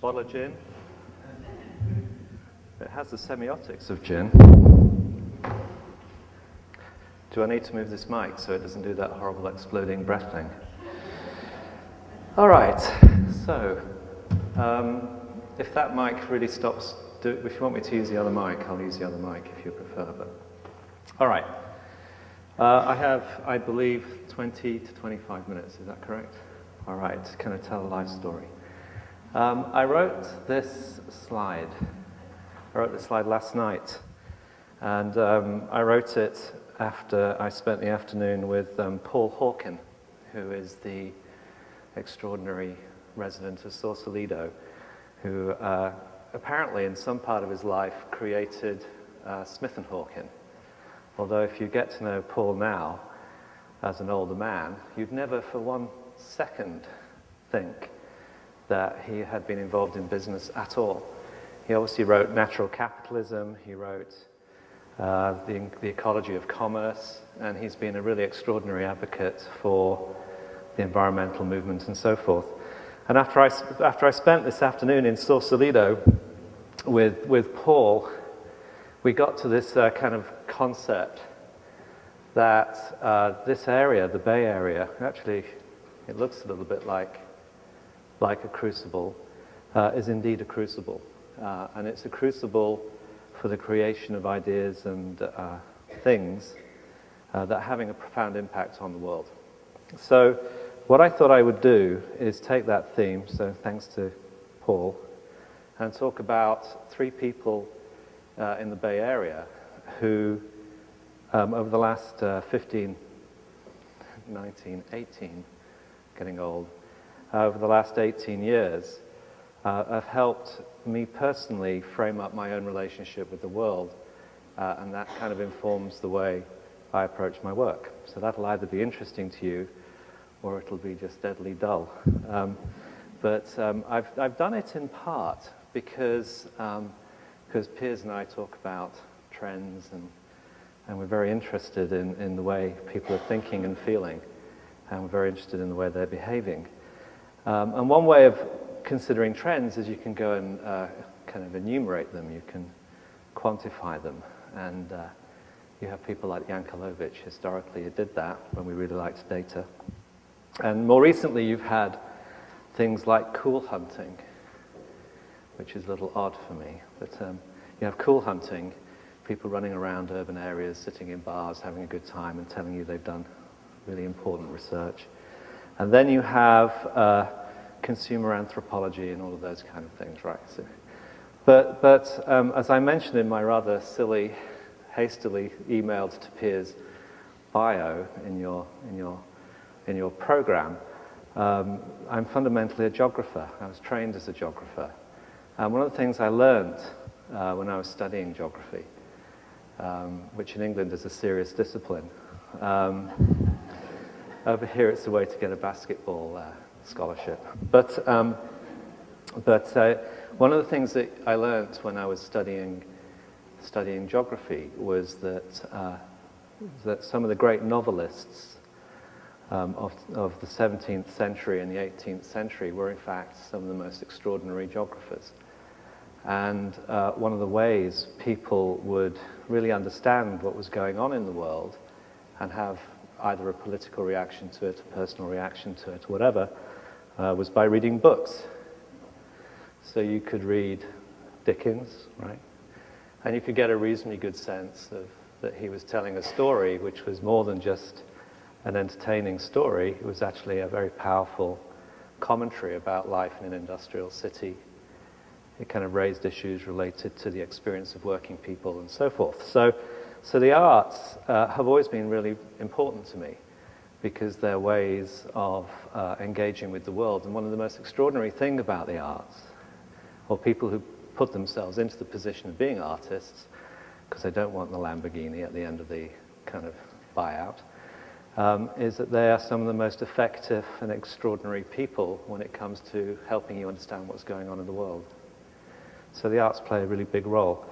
bottle of gin. It has the semiotics of gin. Do I need to move this mic so it doesn't do that horrible exploding breath thing? All right, so if that mic really stops, if you want me to use the other mic, I'll use the other mic if you prefer. But all right, I have, I believe, 20 to 25 minutes. Is that correct? All right, can I tell a life story? I wrote this slide. I wrote this slide last night, and I wrote it after I spent the afternoon with Paul Hawken, who is the extraordinary resident of Sausalito, who apparently in some part of his life created Smith & Hawken. Although if you get to know Paul now, as an older man, you'd never for 1 second think that he had been involved in business at all. He obviously wrote Natural Capitalism, he wrote the Ecology of Commerce, and he's been a really extraordinary advocate for the environmental movement and so forth. And after I spent this afternoon in Sausalito with Paul, we got to this kind of concept that this area, the Bay Area, actually it looks a little bit like a crucible, is indeed a crucible. And it's a crucible for the creation of ideas and things that are having a profound impact on the world. So what I thought I would do is take that theme, so thanks to Paul, and talk about 3 people in the Bay Area who, over the last 15, 19, 18, getting old, over the last 18 years, have helped me personally frame up my own relationship with the world, and that kind of informs the way I approach my work. So that'll either be interesting to you, or it'll be just deadly dull. But I've done it in part because Piers and I talk about trends, and we're very interested in the way people are thinking and feeling, and we're very interested in the way they're behaving. And one way of considering trends is you can go and kind of enumerate them, you can quantify them, and you have people like Yankelovich historically who did that when we really liked data. And more recently you've had things like cool hunting, which is a little odd for me, but you have cool hunting, people running around urban areas, sitting in bars, having a good time and telling you they've done really important research. And then you have consumer anthropology and all of those kind of things, right? So, but as I mentioned in my rather silly, hastily emailed to Piers bio in your program, I'm fundamentally a geographer. I was trained as a geographer. And one of the things I learned when I was studying geography, which in England is a serious discipline, over here it's a way to get a basketball scholarship. But one of the things that I learned when I was studying geography was that some of the great novelists of the 17th century and the 18th century were in fact some of the most extraordinary geographers. And one of the ways people would really understand what was going on in the world and have either a political reaction to it, a personal reaction to it, whatever, was by reading books. So you could read Dickens, right? And you could get a reasonably good sense of that he was telling a story which was more than just an entertaining story. It was actually a very powerful commentary about life in an industrial city. It kind of raised issues related to the experience of working people and so forth. So the arts have always been really important to me because they're ways of engaging with the world. And one of the most extraordinary things about the arts, or people who put themselves into the position of being artists, because they don't want the Lamborghini at the end of the kind of buyout, is that they are some of the most effective and extraordinary people when it comes to helping you understand what's going on in the world. So the arts play a really big role.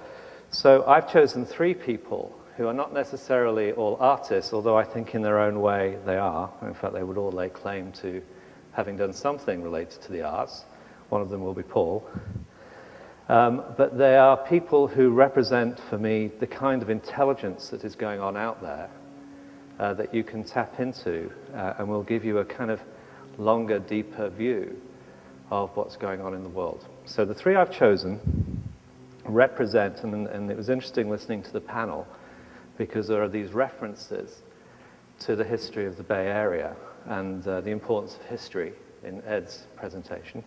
So I've chosen 3 people who are not necessarily all artists, although I think in their own way they are. In fact, they would all lay claim to having done something related to the arts. One of them will be Paul. But they are people who represent for me the kind of intelligence that is going on out there that you can tap into and will give you a kind of longer, deeper view of what's going on in the world. So the three I've chosen represent, and it was interesting listening to the panel, because there are these references to the history of the Bay Area and the importance of history in Ed's presentation.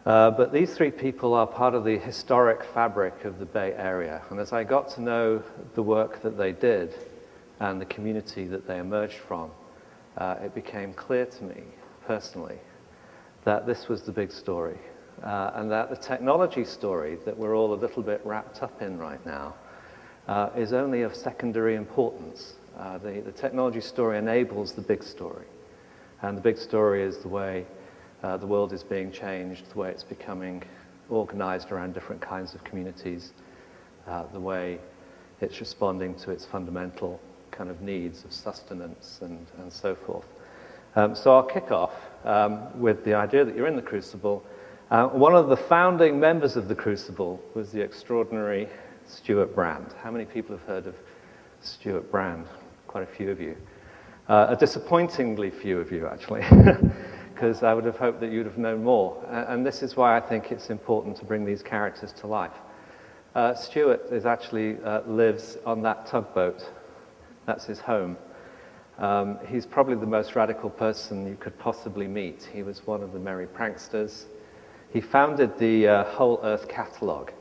But these three people are part of the historic fabric of the Bay Area. And as I got to know the work that they did and the community that they emerged from, it became clear to me personally that this was the big story. And that the technology story that we're all a little bit wrapped up in right now is only of secondary importance. The technology story enables the big story. And the big story is the way the world is being changed, the way it's becoming organized around different kinds of communities, the way it's responding to its fundamental kind of needs of sustenance and so forth. So I'll kick off with the idea that you're in the Crucible. One of the founding members of the Crucible was the extraordinary Stuart Brand. How many people have heard of Stuart Brand? Quite a few of you. A disappointingly few of you, actually, because I would have hoped that you'd have known more. And this is why I think it's important to bring these characters to life. Stuart is actually lives on that tugboat. That's his home. He's probably the most radical person you could possibly meet. He was one of the merry pranksters. He founded the Whole Earth Catalogue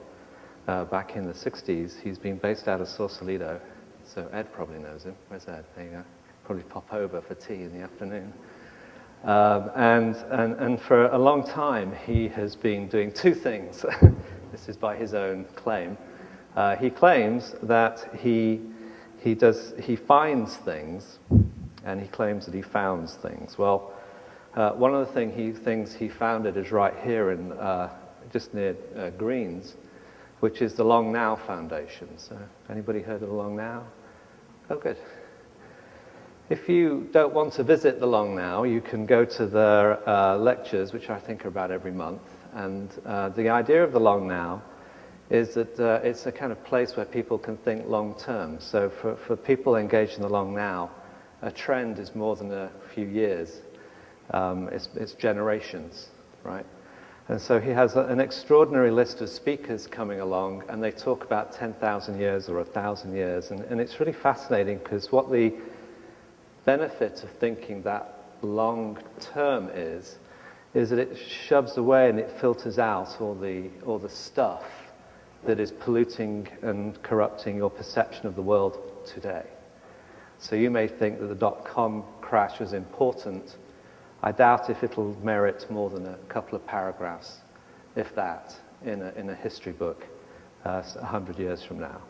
back in the 60s. He's been based out of Sausalito, so Ed probably knows him. Where's Ed? There you go. Probably pop over for tea in the afternoon. And for a long time, he has been doing two things. This is by his own claim. He claims that he finds things, and he claims that he founds things. Well, one of the things he founded is right here in just near Greens, which is the Long Now Foundation. So, anybody heard of the Long Now? Oh, good. If you don't want to visit the Long Now, you can go to their lectures, which I think are about every month. And the idea of the Long Now is that it's a kind of place where people can think long term. So for people engaged in the Long Now, a trend is more than a few years. It's generations, right? And so he has an extraordinary list of speakers coming along, and they talk about 10,000 years or 1,000 years. And it's really fascinating, because what the benefit of thinking that long term is that it shoves away and it filters out all the stuff that is polluting and corrupting your perception of the world today. So you may think that the dot-com crash was important. I doubt if it'll merit more than a couple of paragraphs, if that, in a history book 100 years from now.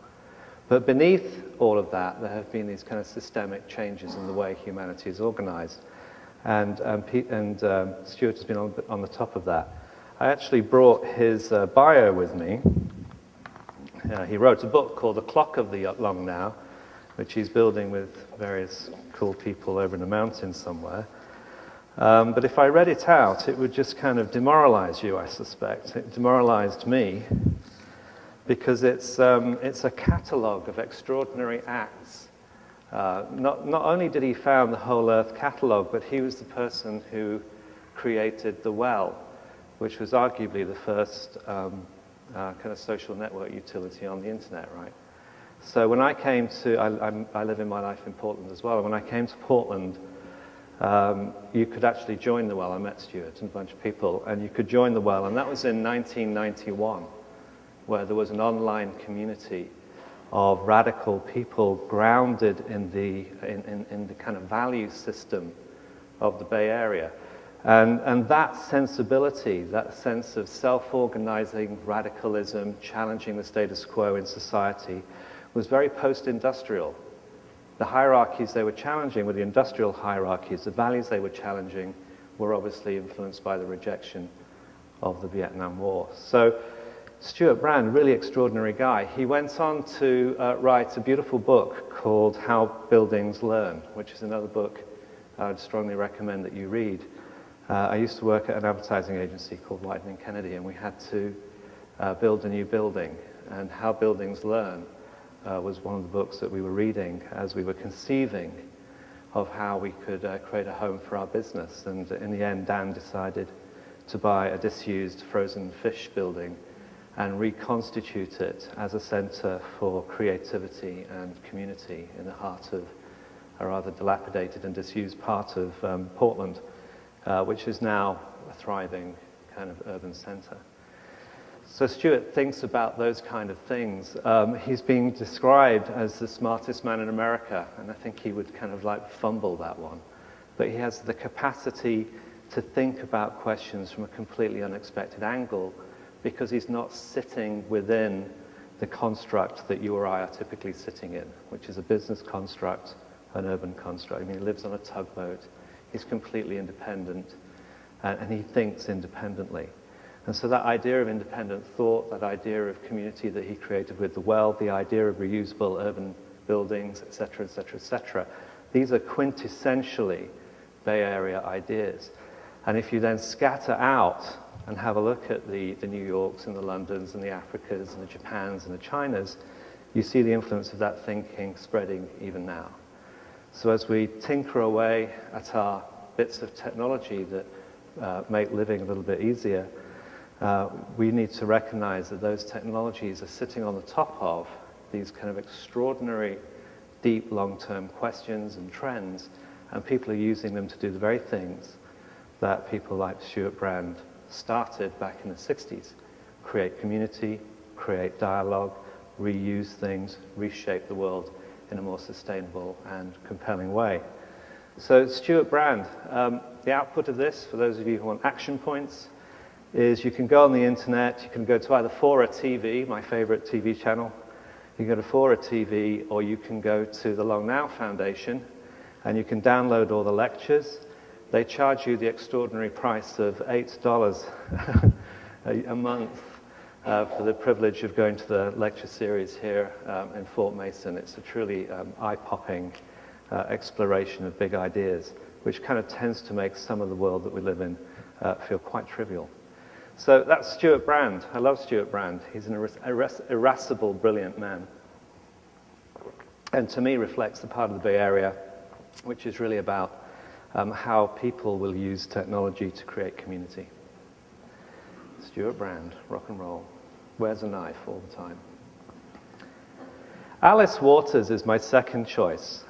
But beneath all of that, there have been these kind of systemic changes in the way humanity is organized. And Stuart has been on the top of that. I actually brought his bio with me. He wrote a book called The Clock of the Long Now, which he's building with various cool people over in the mountains somewhere. But if I read it out, it would just kind of demoralize you, I suspect. It demoralized me, because it's a catalogue of extraordinary acts. Not only did he found the Whole Earth Catalogue, but he was the person who created the Well, which was arguably the first kind of social network utility on the internet, right? So when I came to, I live in my life in Portland as well, and when I came to Portland, you could actually join the Well. I met Stuart and a bunch of people, and you could join the Well, and that was in 1991, where there was an online community of radical people grounded in the kind of value system of the Bay Area. And that sensibility, that sense of self-organizing radicalism, challenging the status quo in society, was very post-industrial. The hierarchies they were challenging were the industrial hierarchies. The values they were challenging were obviously influenced by the rejection of the Vietnam War. So Stuart Brand, really extraordinary guy. He went on to write a beautiful book called How Buildings Learn, which is another book I would strongly recommend that you read. I used to work at an advertising agency called Wieden & Kennedy, and we had to build a new building. And How Buildings Learn was one of the books that we were reading as we were conceiving of how we could create a home for our business. And in the end, Dan decided to buy a disused frozen fish building and reconstitute it as a center for creativity and community in the heart of a rather dilapidated and disused part of Portland, which is now a thriving kind of urban center. So Stuart thinks about those kind of things. He's being described as the smartest man in America, and I think he would kind of like fumble that one. But he has the capacity to think about questions from a completely unexpected angle because he's not sitting within the construct that you or I are typically sitting in, which is a business construct, an urban construct. I mean, he lives on a tugboat. He's completely independent, and he thinks independently. And so that idea of independent thought, that idea of community that he created with the well, the idea of reusable urban buildings, et cetera, these are quintessentially Bay Area ideas. And if you then scatter out and have a look at the New Yorks and the Londons and the Africas and the Japans and the Chinas, you see the influence of that thinking spreading even now. So as we tinker away at our bits of technology that make living a little bit easier, we need to recognize that those technologies are sitting on the top of these kind of extraordinary, deep, long-term questions and trends, and people are using them to do the very things that people like Stuart Brand started back in the 60s. Create community, create dialogue, reuse things, reshape the world in a more sustainable and compelling way. So Stuart Brand, the output of this, for those of you who want action points, is you can go on the internet, you can go to either Fora TV, my favorite TV channel, you can go to Fora TV, or you can go to the Long Now Foundation, and you can download all the lectures. They charge you the extraordinary price of $8 a month for the privilege of going to the lecture series here in Fort Mason. It's a truly eye-popping exploration of big ideas, which kind of tends to make some of the world that we live in feel quite trivial. So that's Stuart Brand. I love Stuart Brand. He's an irascible, brilliant man. And to me reflects the part of the Bay Area which is really about how people will use technology to create community. Stuart Brand, rock and roll, wears a knife all the time. Alice Waters is my second choice.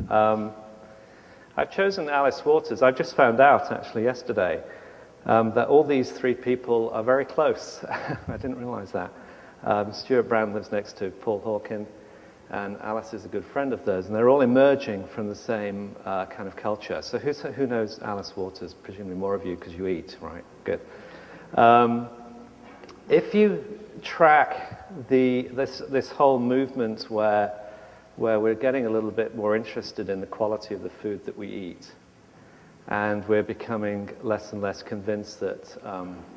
I've chosen Alice Waters. I've just found out, actually, yesterday, that all these three people are very close. I didn't realize that. Stuart Brand lives next to Paul Hawken, and Alice is a good friend of theirs, and they're all emerging from the same kind of culture. So who knows Alice Waters? Presumably more of you, because you eat, right? Good. If you track this whole movement where we're getting a little bit more interested in the quality of the food that we eat, and we're becoming less and less convinced that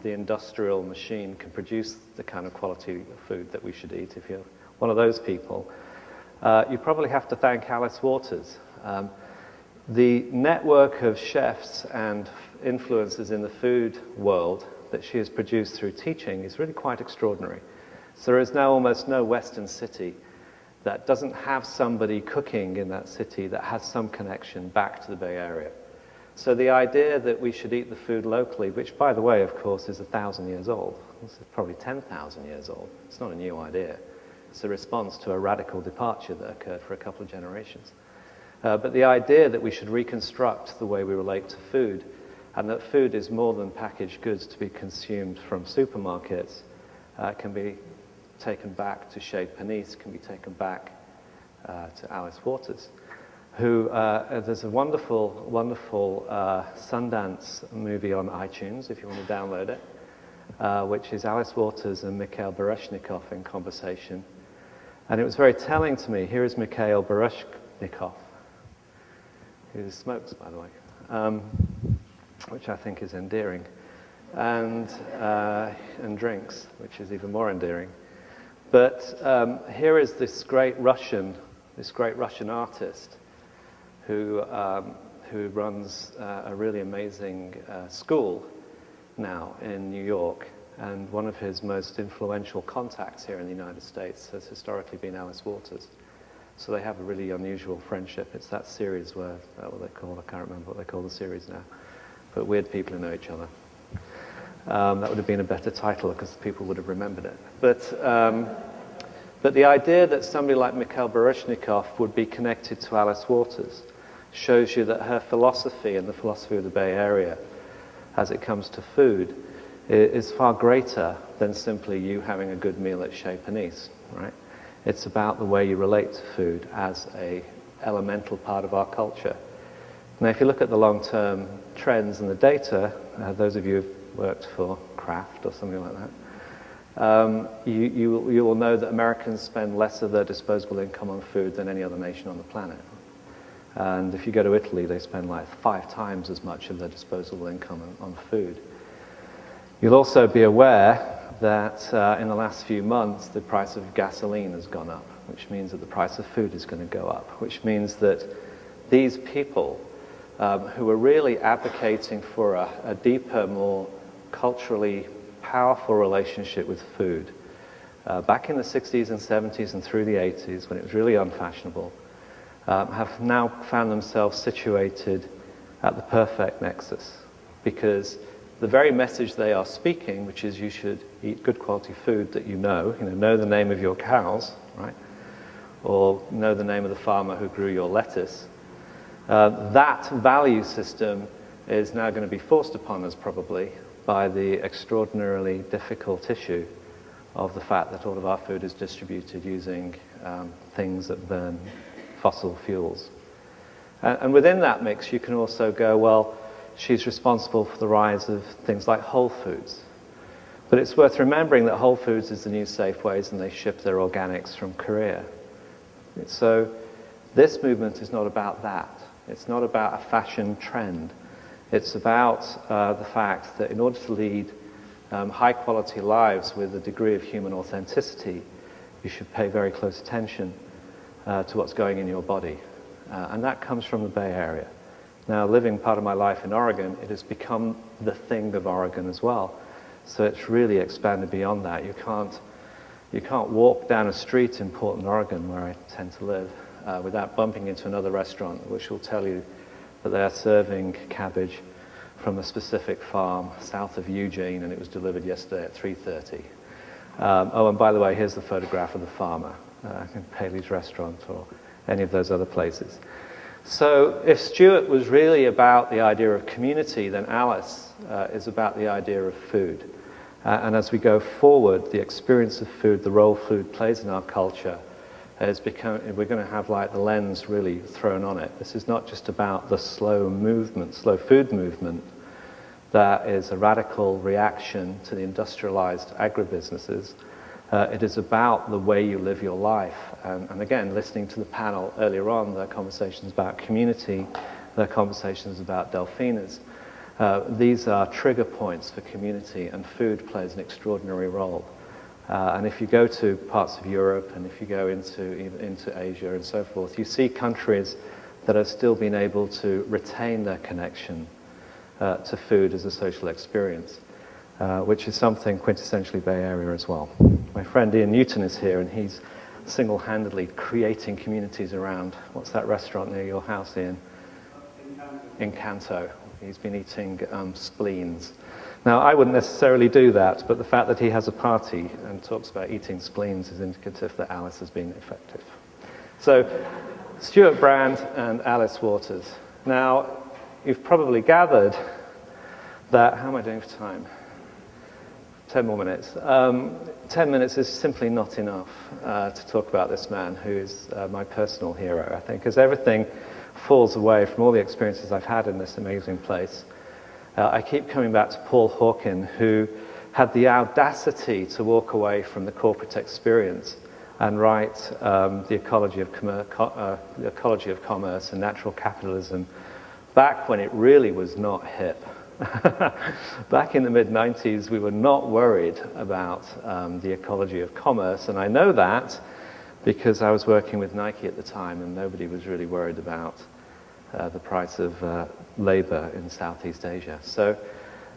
the industrial machine can produce the kind of quality of food that we should eat. If you're one of those people, you probably have to thank Alice Waters. The network of chefs and influencers in the food world that she has produced through teaching is really quite extraordinary. So there is now almost no Western city that doesn't have somebody cooking in that city that has some connection back to the Bay Area. So the idea that we should eat the food locally, which, by the way, of course, is 1,000 years old. This is probably 10,000 years old. It's not a new idea. It's a response to a radical departure that occurred for a couple of generations. But the idea that we should reconstruct the way we relate to food, and that food is more than packaged goods to be consumed from supermarkets, can be taken back to Chez Panisse, can be taken back to Alice Waters, who, there's a wonderful, wonderful Sundance movie on iTunes, if you want to download it, which is Alice Waters and Mikhail Baryshnikov in conversation. And it was very telling to me. Here is Mikhail Baryshnikov, who smokes, by the way, which I think is endearing, and drinks, which is even more endearing. But here is this great Russian artist who who runs a really amazing school now in New York. And one of his most influential contacts here in the United States has historically been Alice Waters. So they have a really unusual friendship. It's that series where, what they call, I can't remember what they call the series now, but weird people who know each other. That would have been a better title because people would have remembered it. But the idea that somebody like Mikhail Baryshnikov would be connected to Alice Waters shows you that her philosophy and the philosophy of the Bay Area, as it comes to food, is far greater than simply you having a good meal at Chez Panisse, right? It's about the way you relate to food as an elemental part of our culture. Now, if you look at the long-term trends and the data, those of you who've worked for Kraft or something like that, you will know that Americans spend less of their disposable income on food than any other nation on the planet. And if you go to Italy, they spend like 5 times as much of their disposable income on food. You'll also be aware that in the last few months, the price of gasoline has gone up, which means that the price of food is going to go up, which means that these people who are really advocating for a deeper, more culturally powerful relationship with food, back in the 60s and 70s and through the 80s, when it was really unfashionable, have now found themselves situated at the perfect nexus, because the very message they are speaking, which is you should eat good quality food that you know the name of your cows, right? Or know the name of the farmer who grew your lettuce. That value system is now going to be forced upon us probably by the extraordinarily difficult issue of the fact that all of our food is distributed using things that burn fossil fuels. And within that mix, you can also go, well, she's responsible for the rise of things like Whole Foods. But it's worth remembering that Whole Foods is the new Safeways, and they ship their organics from Korea. So this movement is not about that. It's not about a fashion trend. It's about the fact that in order to lead high-quality lives with a degree of human authenticity, you should pay very close attention to what's going in your body. And that comes from the Bay Area. Now, living part of my life in Oregon, it has become the thing of Oregon as well. So it's really expanded beyond that. You can't walk down a street in Portland, Oregon, where I tend to live, without bumping into another restaurant which will tell you that they are serving cabbage from a specific farm south of Eugene, and it was delivered yesterday at 3:30. Oh, and by the way, here's the photograph of the farmer in Paley's restaurant or any of those other places. So if Stuart was really about the idea of community, then Alice is about the idea of food. And as we go forward, the experience of food, the role food plays in our culture, we're going to have like the lens really thrown on it. This is not just about the slow food movement that is a radical reaction to the industrialized agribusinesses. It is about the way you live your life. And again, listening to the panel earlier on, there are conversations about community, there are conversations about delphinas. These are trigger points for community, and food plays an extraordinary role. And if you go to parts of Europe, and if you go into Asia and so forth, you see countries that have still been able to retain their connection to food as a social experience, which is something quintessentially Bay Area as well. My friend Ian Newton is here, and he's single-handedly creating communities around, what's that restaurant near your house, Ian? Encanto. He's been eating spleens. Now, I wouldn't necessarily do that, but the fact that he has a party and talks about eating spleens is indicative that Alice has been effective. So, Stuart Brand and Alice Waters. Now, you've probably gathered that, how am I doing for time? 10 more minutes. 10 minutes is simply not enough to talk about this man who is my personal hero, I think, as everything falls away from all the experiences I've had in this amazing place. I keep coming back to Paul Hawken, who had the audacity to walk away from the corporate experience and write the Ecology of Commerce and Natural Capitalism back when it really was not hip. Back in the mid-90s, we were not worried about the ecology of commerce, and I know that because I was working with Nike at the time, and nobody was really worried about the price of labor in Southeast Asia. So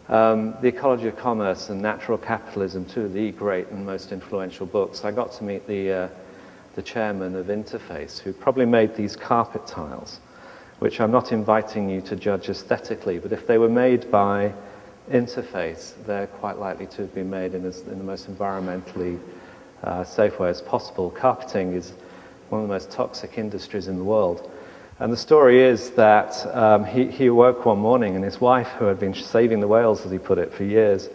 The Ecology of Commerce and Natural Capitalism, two of the great and most influential books. I got to meet the chairman of Interface, who probably made these carpet tiles, which I'm not inviting you to judge aesthetically, but if they were made by Interface, they're quite likely to have been made in the most environmentally safe way as possible. Carpeting is one of the most toxic industries in the world. And the story is that he awoke one morning and his wife, who had been saving the whales, as he put it, for years,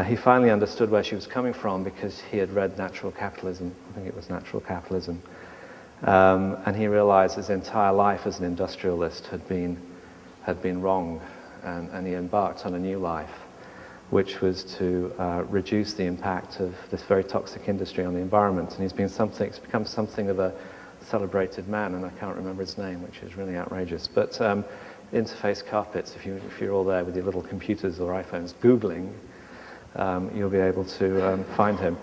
he finally understood where she was coming from because he had read Natural Capitalism. I think it was Natural Capitalism. And he realized his entire life as an industrialist had been wrong. And he embarked on a new life, which was to reduce the impact of this very toxic industry on the environment. And he's become something of a celebrated man, and I can't remember his name, which is really outrageous. But Interface Carpets, if you're all there with your little computers or iPhones Googling, you'll be able to find him.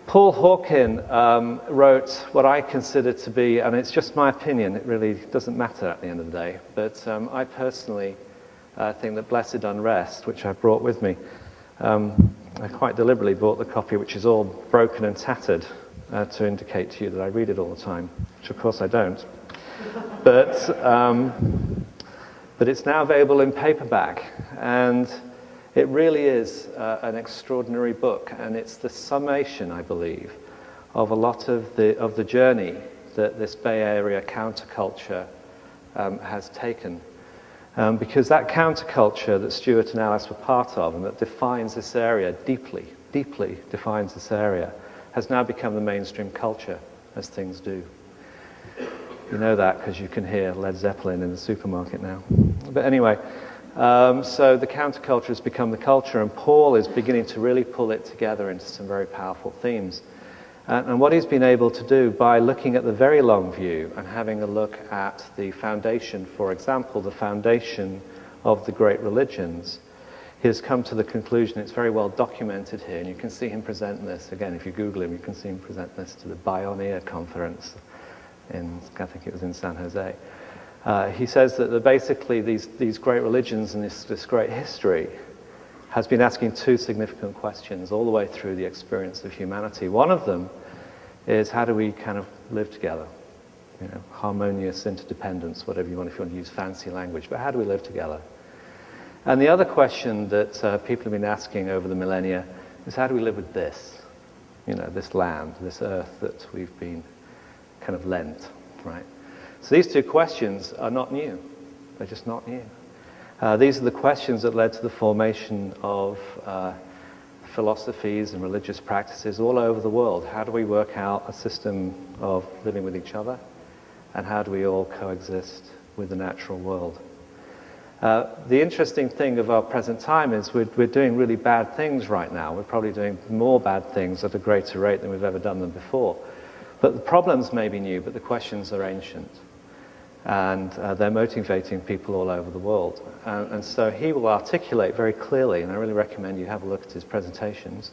Paul Hawken wrote what I consider to be, and it's just my opinion, it really doesn't matter at the end of the day, but I personally think that Blessed Unrest, which I brought with me, I quite deliberately bought the copy which is all broken and tattered to indicate to you that I read it all the time, which of course I don't. But it's now available in paperback, and it really is an extraordinary book, and it's the summation, I believe, of a lot of the journey that this Bay Area counterculture has taken. Because that counterculture that Stuart and Alice were part of, and that defines this area, deeply defines this area, has now become the mainstream culture, as things do. You know that because you can hear Led Zeppelin in the supermarket now. But anyway, so the counterculture has become the culture, and Paul is beginning to really pull it together into some very powerful themes. And what he's been able to do by looking at the very long view and having a look at the foundation, for example, the foundation of the great religions, he has come to the conclusion, it's very well documented here, and you can see him present this. Again, if you Google him, you can see him present this to the Bioneer conference I think it was in San Jose. He says that basically these great religions and this great history has been asking two significant questions all the way through the experience of humanity. One of them is, how do we kind of live together? You know, harmonious interdependence, whatever you want, if you want to use fancy language, but how do we live together? And the other question that people have been asking over the millennia is, how do we live with this? You know, this land, this earth that we've been kind of lent, right? So these two questions are not new. They're just not new. These are the questions that led to the formation of philosophies and religious practices all over the world. How do we work out a system of living with each other? And how do we all coexist with the natural world? The interesting thing of our present time is we're doing really bad things right now. We're probably doing more bad things at a greater rate than we've ever done them before. But the problems may be new, but the questions are ancient. And they're motivating people all over the world. And so he will articulate very clearly, and I really recommend you have a look at his presentations,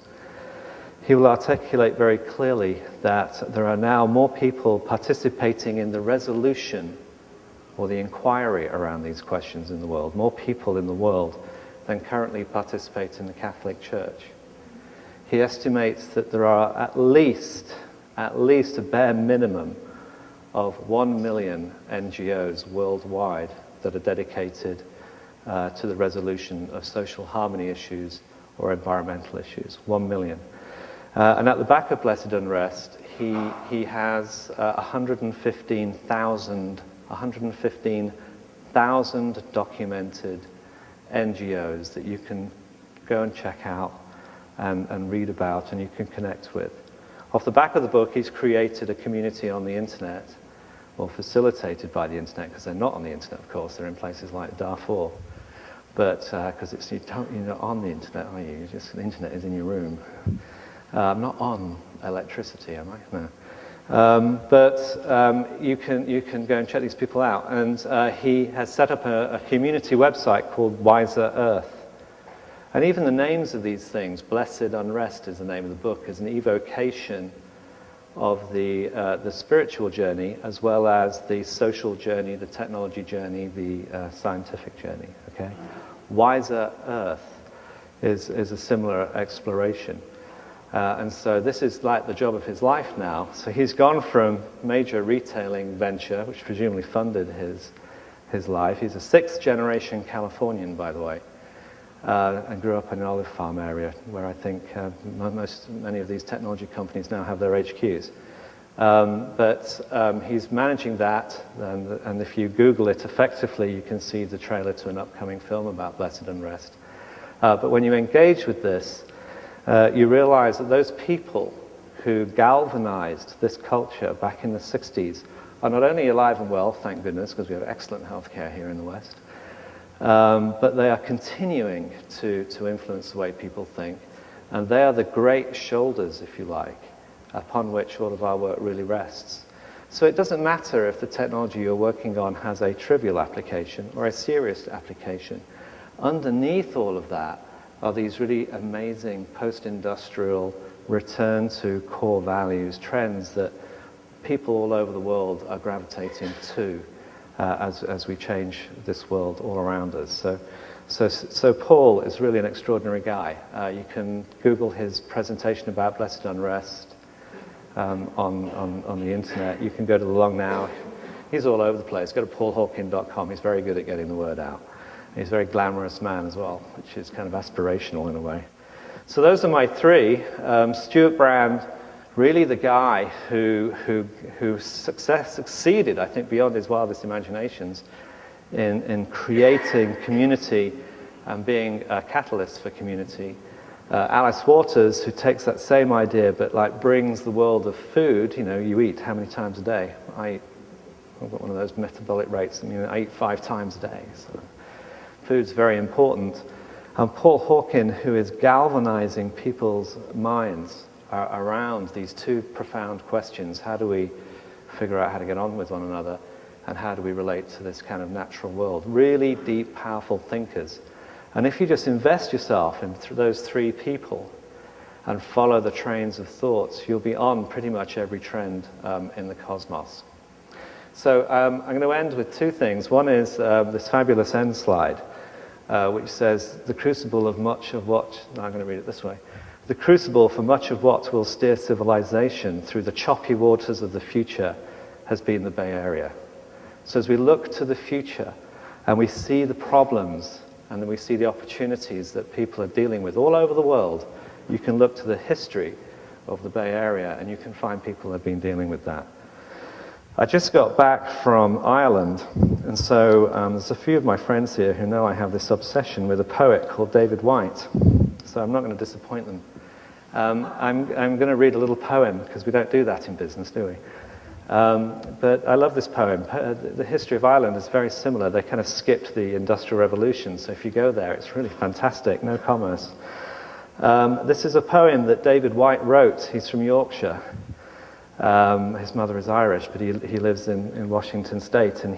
he will articulate very clearly that there are now more people participating in the resolution or the inquiry around these questions in the world, more people in the world than currently participate in the Catholic Church. He estimates that there are at least a bare minimum of 1 million NGOs worldwide that are dedicated to the resolution of social harmony issues or environmental issues. 1 million. And at the back of Blessed Unrest, he has 115,000 documented NGOs that you can go and check out and read about and you can connect with. Off the back of the book, he's created a community on the internet, or facilitated by the internet, because they're not on the internet, of course, they're in places like Darfur. But because you're not on the internet, are you? The internet is in your room. I'm not on electricity, am I? No. But you can go and check these people out. And he has set up a community website called Wiser Earth. And even the names of these things, Blessed Unrest is the name of the book, is an evocation the spiritual journey, as well as the social journey, the technology journey, the scientific journey. Okay, Wiser Earth is a similar exploration. And so this is like the job of his life now. So he's gone from major retailing venture, which presumably funded his life. He's a sixth-generation Californian, by the way, and grew up in an olive farm area where I think many of these technology companies now have their HQs. But he's managing that, and if you Google it effectively, you can see the trailer to an upcoming film about blessed unrest. But when you engage with this, you realize that those people who galvanized this culture back in the 60s are not only alive and well, thank goodness, because we have excellent healthcare here in the West, but they are continuing to influence the way people think. And they are the great shoulders, if you like, upon which all of our work really rests. So it doesn't matter if the technology you're working on has a trivial application or a serious application. Underneath all of that are these really amazing post-industrial return to core values, trends that people all over the world are gravitating to as we change this world all around us. So Paul is really an extraordinary guy. You can Google his presentation about blessed unrest on the internet. You can go to the Long Now. He's all over the place. Go to paulhawken.com. He's very good at getting the word out. He's a very glamorous man as well, which is kind of aspirational in a way. So those are my three. Stuart Brand, really the guy who succeeded, I think, beyond his wildest imaginations in creating community and being a catalyst for community. Alice Waters, who takes that same idea but like brings the world of food. You know, you eat how many times a day? I've got one of those metabolic rates. I mean, I eat 5 times a day. So food's very important. And Paul Hawken, who is galvanizing people's minds around these two profound questions. How do we figure out how to get on with one another? And how do we relate to this kind of natural world? Really deep, powerful thinkers. And if you just invest yourself in those three people and follow the trains of thoughts, you'll be on pretty much every trend in the cosmos. So I'm going to end with two things. One is this fabulous end slide, which says, the crucible of much of what, no, I'm going to read it this way, the crucible for much of what will steer civilization through the choppy waters of the future has been the Bay Area. So as we look to the future and we see the problems and then we see the opportunities that people are dealing with all over the world, you can look to the history of the Bay Area and you can find people that have been dealing with that. I just got back from Ireland, and so there's a few of my friends here who know I have this obsession with a poet called David Whyte, so I'm not going to disappoint them. I'm going to read a little poem, because we don't do that in business, do we? But I love this poem. The history of Ireland is very similar. They kind of skipped the Industrial Revolution, so if you go there, it's really fantastic, no commerce. This is a poem that David Whyte wrote. He's from Yorkshire. His mother is Irish, but he lives in Washington State, and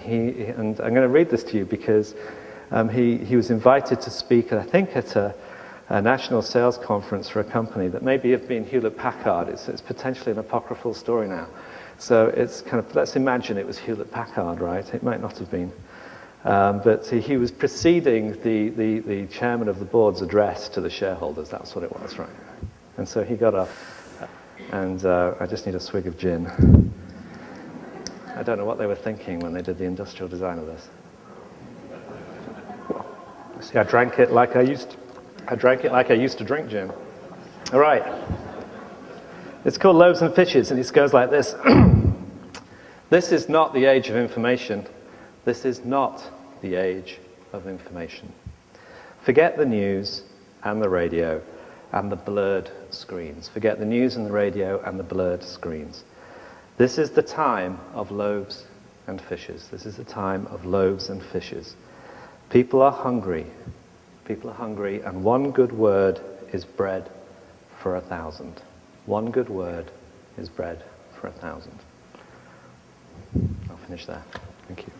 I'm going to read this to you because he was invited to speak, I think, at a national sales conference for a company that maybe have been Hewlett-Packard. It's potentially an apocryphal story now. So it's kind of, let's imagine it was Hewlett-Packard, right? It might not have been. But he was preceding the chairman of the board's address to the shareholders. That's what it was, right? And so he got up. And I just need a swig of gin. I don't know what they were thinking when they did the industrial design of this. See, I drank it like I used to drink gin. All right. It's called Loaves and Fishes, and it goes like this. This is not the age of information. This is not the age of information. Forget the news and the radio and the blurred screens. Forget the news and the radio and the blurred screens. This is the time of loaves and fishes. This is the time of loaves and fishes. People are hungry. People are hungry, and one good word is bread for 1,000. One good word is bread for 1,000. I'll finish there. Thank you.